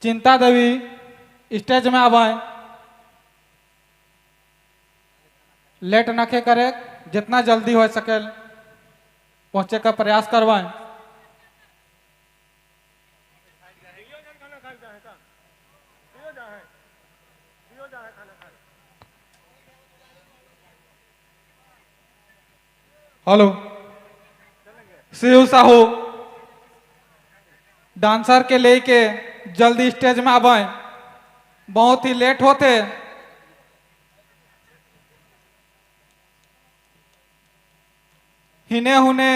चिंता देवी स्टेज में आवे, लेट नखे करे, जितना जल्दी हो सके पहुंचे का प्रयास करवाएं। हेलो, शिव साहू डांसर के लेके जल्दी स्टेज में आवे, बहुत ही लेट होते। हिने हुने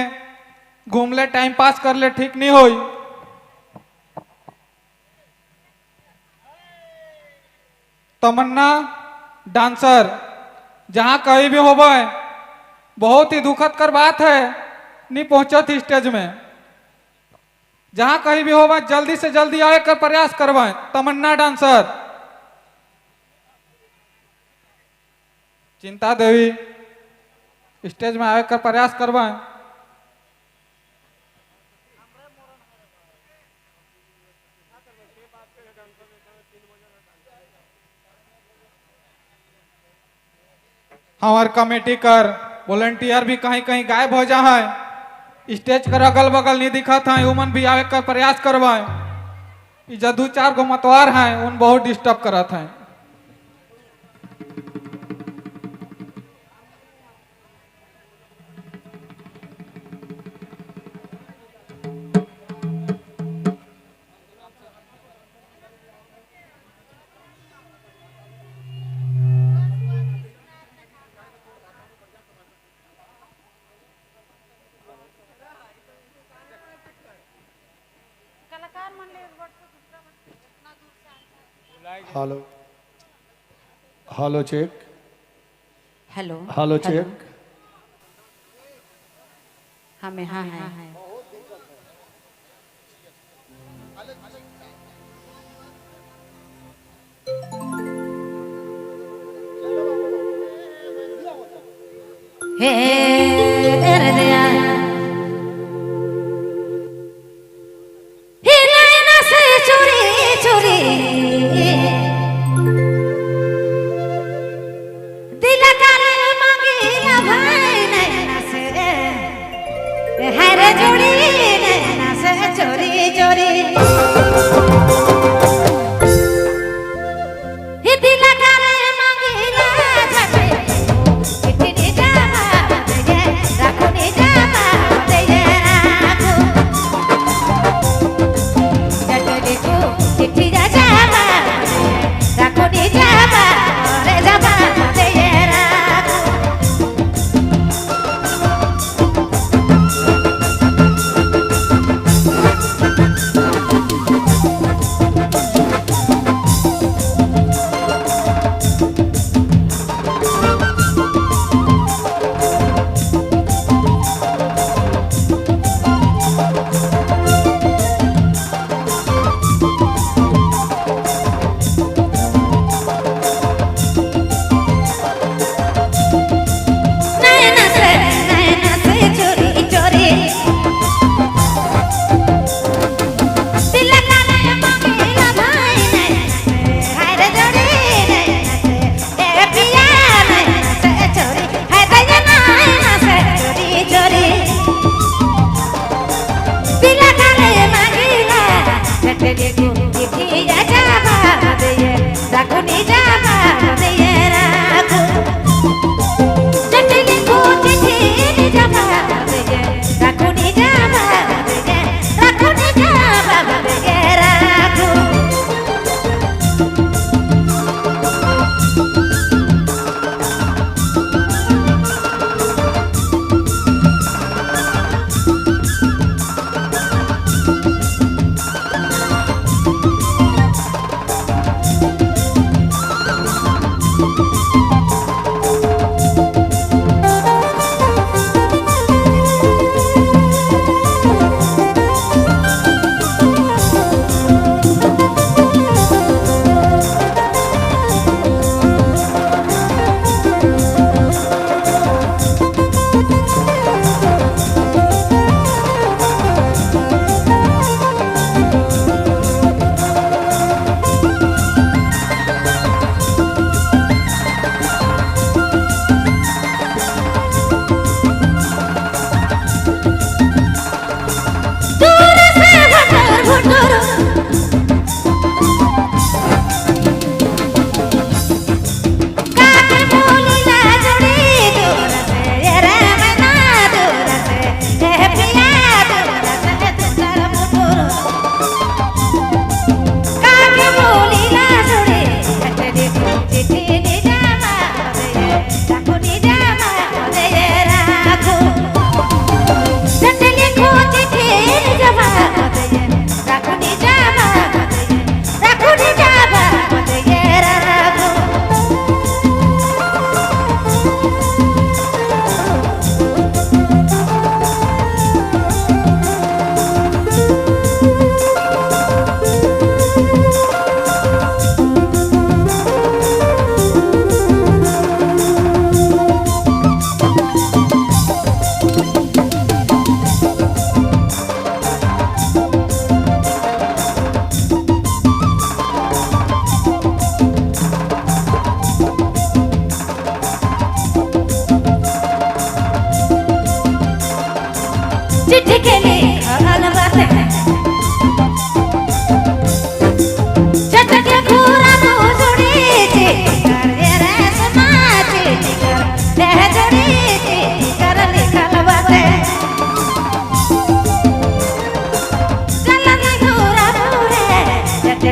घूम ले, टाइम पास कर ले, ठीक नहीं होई। तमन्ना डांसर जहां कहीं भी होवे, बहुत ही दुखद कर बात है, नहीं पहुंचा थी स्टेज में। जहां कहीं भी होवे जल्दी से जल्दी आए कर प्रयास करवाएं। तमन्ना डांसर, चिंता देवी स्टेज में आए कर प्रयास करवाएं। हमार कमेटी कर वॉलंटियर भी कहीं कहीं गायब हो जा है, स्टेज कर अगल बगल नहीं दिखत है, उमन भी आवे कर प्रयास करवाए। जो दो चार गो मतवार हैं उन बहुत डिस्टर्ब करत हैं। Hello hello check, hello hello check. हमें हाँ है। हे रे दया हे नैना से चोरी चोरी दिल का मांगे ना भाई, नैना से है रे जोड़ी, नैना से चोरी चोरी हे दिल का मांगे ना जाते, इतनी जामा दे रखो ने जामा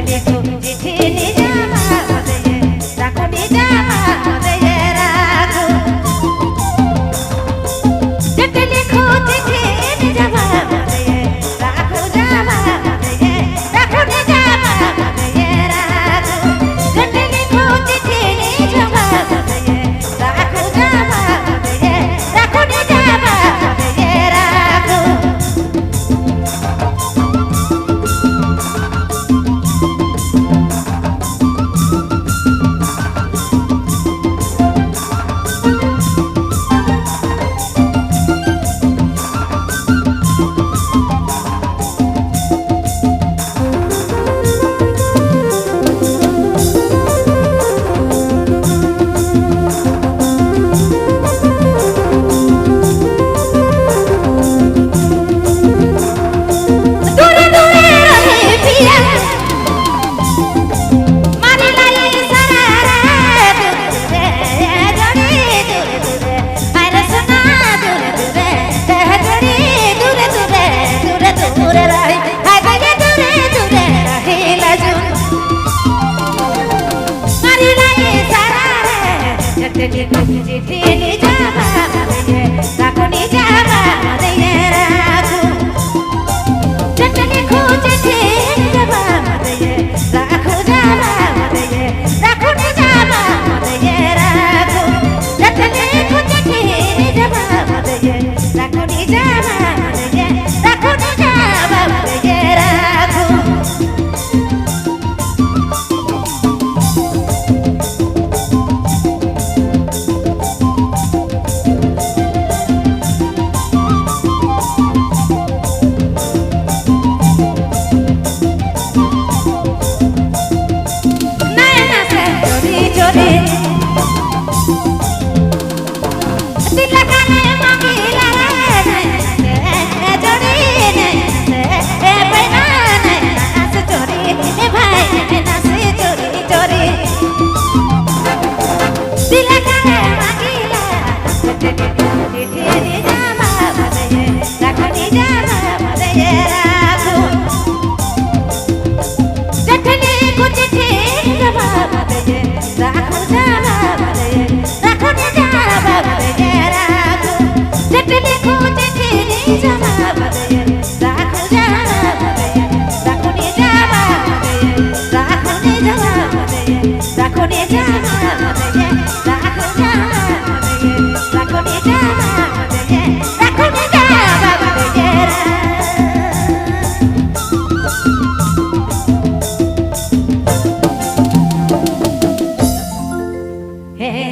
लिखो चिट्ठी निजामा दे राखो निजामा दे राखो चिट्ठी लिखो चिट्ठी निजामा दे राखो जामा दे राखो निजामा दे राखो चिट्ठी लिखो चिट्ठी निजामा दे राखो जामा दे राखो निजामा दे राखो दूरे दूरे रहे पिया मारी लाई सरारा दूरे दूरे दूरे दूरे अरे सुना दूरे दूरे दूरे दूरे दूरे दूरे दूरे रहे अरे दूरे दूरे रहे लजुन मारी लाई सरारा चिट्ठी चिट्ठी निजामा दे राखो निजामा दे राखो चिट्ठी लिखो चिट्ठी निजामा दे राखो जामा दे राखो निजामा दे राखो चिट्ठी लिखो चिट्ठी निजामा दे राखो निजामा दे राखो निजामा दे राखो नैना से चोरी चोरी दिल लगाने मांगीला नैना से चोरी नैना से बैना नैना से चोरी भाई नैना से चोरी चोरी दिल लगाने मांगीला चिट्ठी निजामा दे राखो निजामा दे राखो चिट्ठी लिखो चिट्ठी निजामा दे राखो जामा दे राखो निजामा दे राखो चिट्ठी लिखो चिट्ठी निजामा दे राखो जामा दे राखो निजामा दे राखो निजामा दे राखो निजामा दे राखो जामा दे राखो निजामा